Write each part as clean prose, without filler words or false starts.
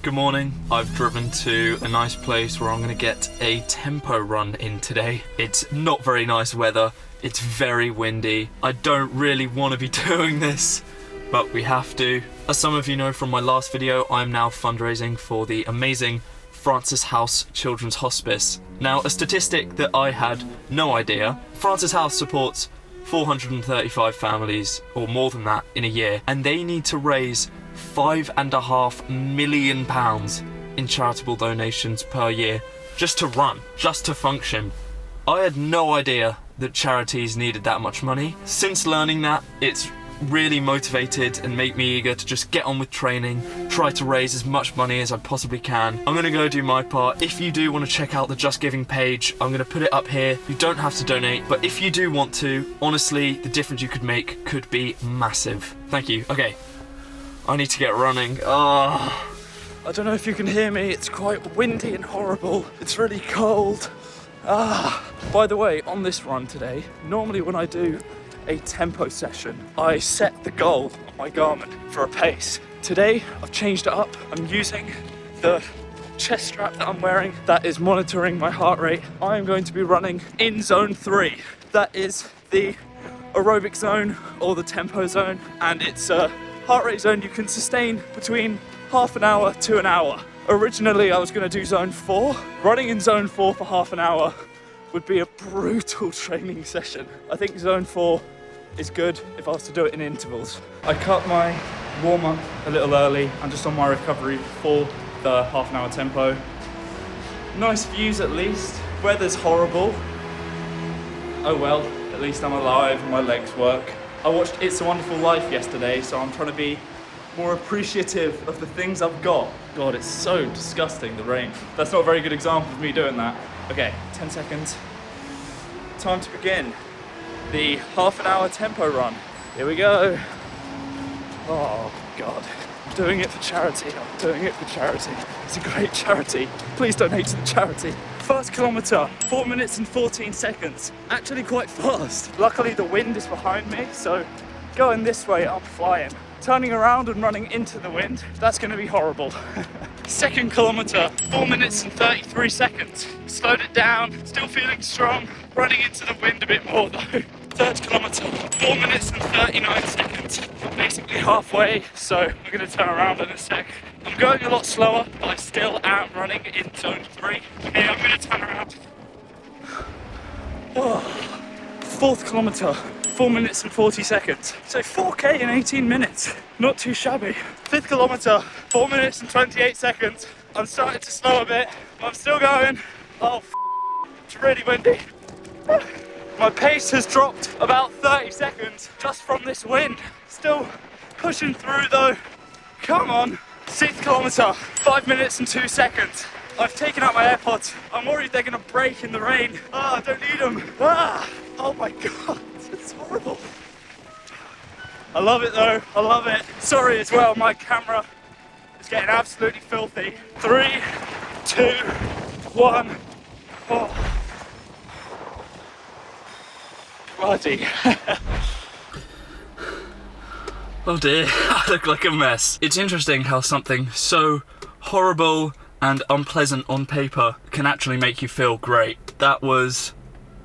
Good morning. I've driven to a nice place where I'm going to get a tempo run in today. It's not very nice weather. It's very windy. I don't really want to be doing this, but we have to. As some of you know from my last video, I'm now fundraising for the amazing Francis House Children's Hospice. Now, a statistic that I had no idea, Francis House supports 435 families, or more than that, in a year, and they need to raise £5.5 million in charitable donations per year just to run, just to function. I had no idea that charities needed that much money. Since learning that, it's really motivated and made me eager to just get on with training, try to raise as much money as I possibly can. I'm gonna go do my part. If you do want to check out the Just Giving page, I'm gonna put it up here. You don't have to donate, but if you do want to, honestly, the difference you could make could be massive. Thank you. Okay, I need to get running. I don't know if you can hear me, it's quite windy and horrible. It's really cold. By the way, on this run today, normally when I do a tempo session, I set the goal on my Garmin for a pace. Today, I've changed it up. I'm using the chest strap that I'm wearing that is monitoring my heart rate. I am going to be running in zone 3. That is the aerobic zone or the tempo zone, and it's a heart rate zone you can sustain between half an hour to an hour. Originally, I was going to do zone 4. Running in zone 4 for half an hour would be a brutal training session. I think zone 4 is good if I was to do it in intervals. I cut my warm-up a little early. I'm just on my recovery for the half an hour tempo. Nice views at least. Weather's horrible. Oh well, at least I'm alive and my legs work. I watched It's a Wonderful Life yesterday, so I'm trying to be more appreciative of the things I've got. God, it's so disgusting, the rain. That's not a very good example of me doing that. Okay, 10 seconds. Time to begin the half an hour tempo run. Here we go. Oh God, I'm doing it for charity. I'm doing it for charity. It's a great charity. Please donate to the charity. First kilometre, 4 minutes and 14 seconds. Actually quite fast. Luckily the wind is behind me, so going this way, I'm flying. Turning around and running into the wind, that's gonna be horrible. Second kilometre, 4 minutes and 33 seconds. Slowed it down, still feeling strong. Running into the wind a bit more though. Third kilometre, 4 minutes and 39 seconds. I'm basically halfway, so I'm gonna turn around in a sec. I'm going a lot slower, but I still am running in zone 3. Okay, I'm gonna turn around. Fourth kilometre, 4 minutes and 40 seconds. So 4K in 18 minutes. Not too shabby. Fifth kilometre, 4 minutes and 28 seconds. I'm starting to slow a bit. I'm still going. Oh, it's really windy. My pace has dropped about 30 seconds just from this wind. Still pushing through though. Come on. Sixth kilometre, 5 minutes and 2 seconds. I've taken out my AirPods. I'm worried they're gonna break in the rain. I don't need them. Oh my God. It's horrible. I love it though, I love it. Sorry as well, my camera is getting absolutely filthy. 3, 2, 1. Oh. Bloody. Oh dear, I look like a mess. It's interesting how something so horrible and unpleasant on paper can actually make you feel great. That was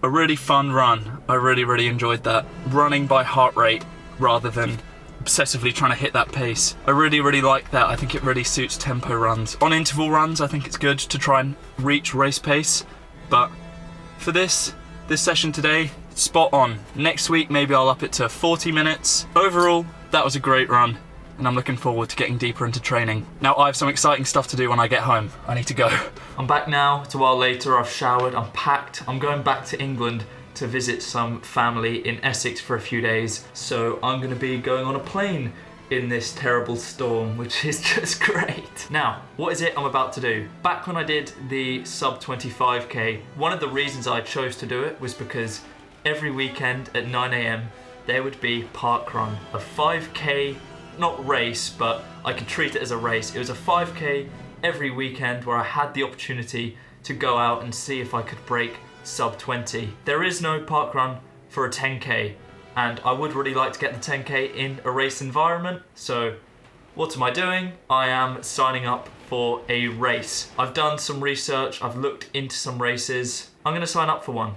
a really fun run. I really enjoyed that. Running by heart rate rather than obsessively trying to hit that pace. I really like that. I think it really suits tempo runs. On interval runs, I think it's good to try and reach race pace, but for this session today, spot on. Next week, maybe I'll up it to 40 minutes. Overall, that was a great run, and I'm looking forward to getting deeper into training. Now, I have some exciting stuff to do when I get home. I need to go. I'm back now. It's a while later. I've showered. I'm packed. I'm going back to England to visit some family in Essex for a few days. So I'm going to be going on a plane in this terrible storm, which is just great. Now, what is it I'm about to do? Back when I did the sub 25k, one of the reasons I chose to do it was because every weekend at 9 AM, there would be parkrun, a 5k, not race, but I could treat it as a race. It was a 5k every weekend where I had the opportunity to go out and see if I could break sub 20. There is no parkrun for a 10k, and I would really like to get the 10k in a race environment, so what am I doing? I am signing up for a race. I've done some research, I've looked into some races. I'm gonna sign up for one.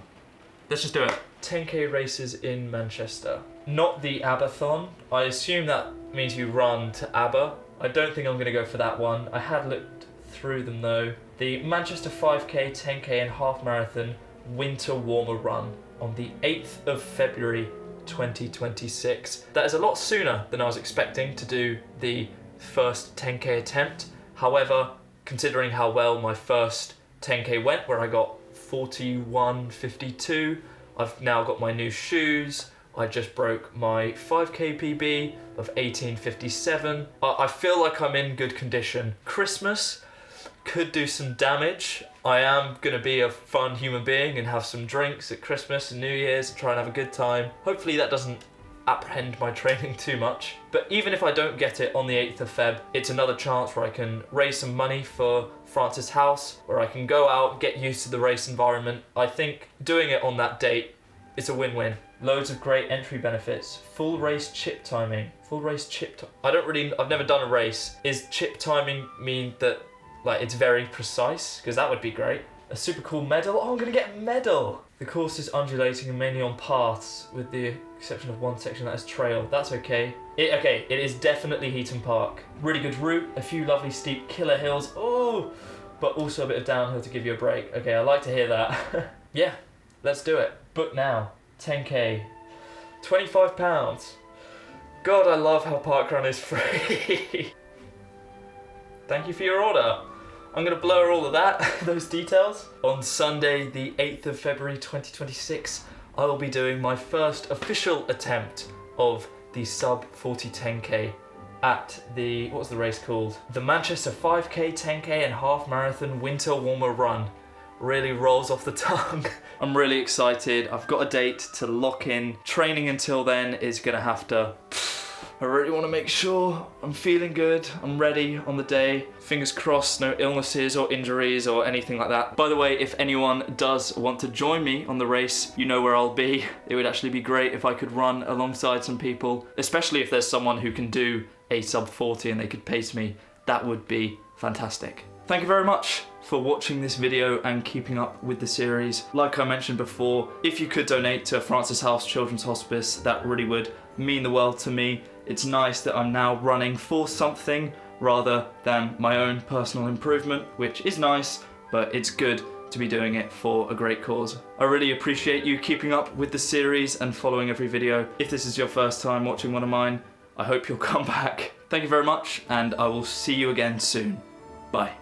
Let's just do it. 10k races in Manchester. Not the Abathon. I assume that means you run to Aber. I don't think I'm gonna go for that one. I had looked through them though. The Manchester 5k, 10k and half marathon winter warmer run on the 8th of February 2026. That is a lot sooner than I was expecting to do the first 10k attempt. However, considering how well my first 10k went, where I got 41.52, I've now got my new shoes. I just broke my 5k PB of 18.57. I feel like I'm in good condition. Christmas could do some damage. I am gonna be a fun human being and have some drinks at Christmas and New Year's and try and have a good time. Hopefully that doesn't apprehend my training too much. But even if I don't get it on the 8th of Feb, it's another chance where I can raise some money for Francis House, where I can go out, get used to the race environment. I think doing it on that date, it's a win-win. Loads of great entry benefits. Full race chip timing. Full race chip I've never done a race. Is chip timing mean that like it's very precise? Because that would be great. A super cool medal. Oh, I'm gonna get a medal. The course is undulating and mainly on paths, with the exception of one section that is trail. That's okay. It is definitely Heaton Park. Really good route, a few lovely steep killer hills. Oh, but also a bit of downhill to give you a break. Okay, I like to hear that. Yeah, let's do it. Book now. 10k. £25. God, I love how parkrun is free. Thank you for your order. I'm gonna blur all of that, those details. On Sunday, the 8th of February 2026, I will be doing my first official attempt of the Sub-40 10k at the, what was the race called? The Manchester 5k, 10k and half marathon winter warmer run. Really rolls off the tongue. I'm really excited. I've got a date to lock in. Training until then is gonna have to... I really want to make sure I'm feeling good, I'm ready on the day. Fingers crossed, no illnesses or injuries or anything like that. By the way, if anyone does want to join me on the race, you know where I'll be. It would actually be great if I could run alongside some people, especially if there's someone who can do a sub-40 and they could pace me. That would be fantastic. Thank you very much for watching this video and keeping up with the series. Like I mentioned before, if you could donate to Francis House Children's Hospice, that really would mean the world to me. It's nice that I'm now running for something rather than my own personal improvement, which is nice, but it's good to be doing it for a great cause. I really appreciate you keeping up with the series and following every video. If this is your first time watching one of mine, I hope you'll come back. Thank you very much, and I will see you again soon. Bye.